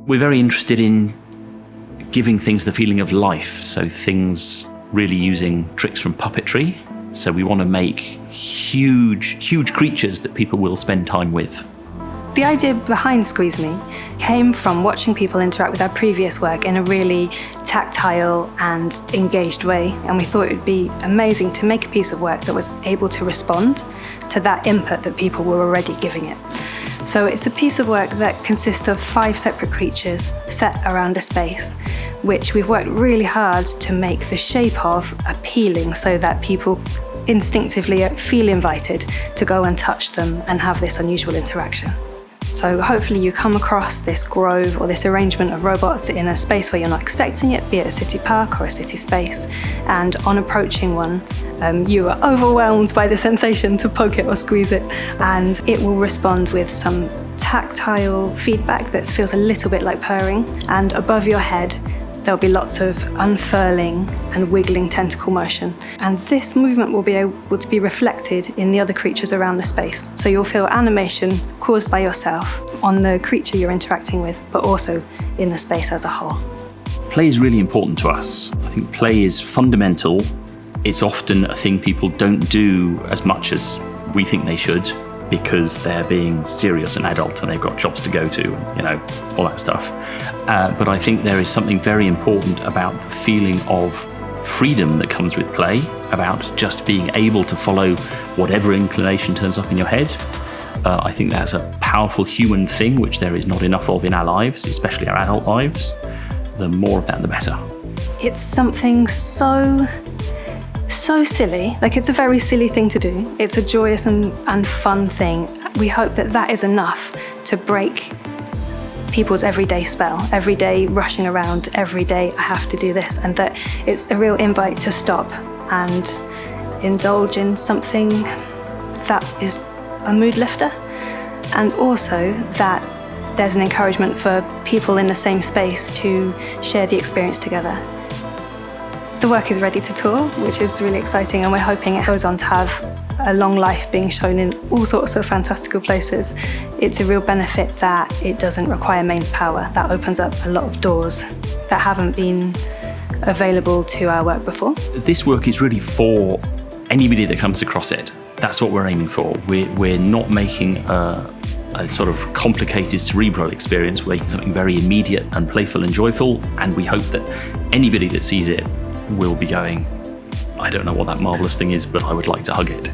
We're very interested in giving things the feeling of life, so things really using tricks from puppetry. So we want to make huge creatures that people will spend time with. The idea behind Squeeze Me came from watching people interact with our previous work in a really tactile and engaged way, and we thought it would be amazing to make a piece of work that was able to respond to that input that people were already giving it. So it's a piece of work that consists of 5 separate creatures set around a space, which we've worked really hard to make the shape of appealing so that people instinctively feel invited to go and touch them and have this unusual interaction. So hopefully you come across this grove or this arrangement of robots in a space where you're not expecting it, be it a city park or a city space, and on approaching one, you are overwhelmed by the sensation to poke it or squeeze it, and it will respond with some tactile feedback that feels a little bit like purring, and above your head there'll be lots of unfurling and wiggling tentacle motion. And this movement will be able to be reflected in the other creatures around the space. So you'll feel animation caused by yourself on the creature you're interacting with, but also in the space as a whole. Play is really important to us. I think play is fundamental. It's often a thing people don't do as much as we think they should, because they're being serious and adult and they've got jobs to go to, you know, all that stuff. But I think there is something very important about the feeling of freedom that comes with play, about just being able to follow whatever inclination turns up in your head. I think that's a powerful human thing, which there is not enough of in our lives, especially our adult lives. The more of that, the better. It's something so silly, like it's a very silly thing to do. It's a joyous and fun thing. We hope that that is enough to break people's everyday spell, every day rushing around, every day I have to do this, and that it's a real invite to stop and indulge in something that is a mood lifter, and also that there's an encouragement for people in the same space to share the experience together. The work is ready to tour, which is really exciting, and we're hoping it goes on to have a long life being shown in all sorts of fantastical places. It's a real benefit that it doesn't require mains power. That opens up a lot of doors that haven't been available to our work before. This work is really for anybody that comes across it. That's what we're aiming for. We're not making a sort of complicated cerebral experience. We're making something very immediate and playful and joyful, and we hope that anybody that sees it will be going, I don't know what that marvellous thing is, but I would like to hug it.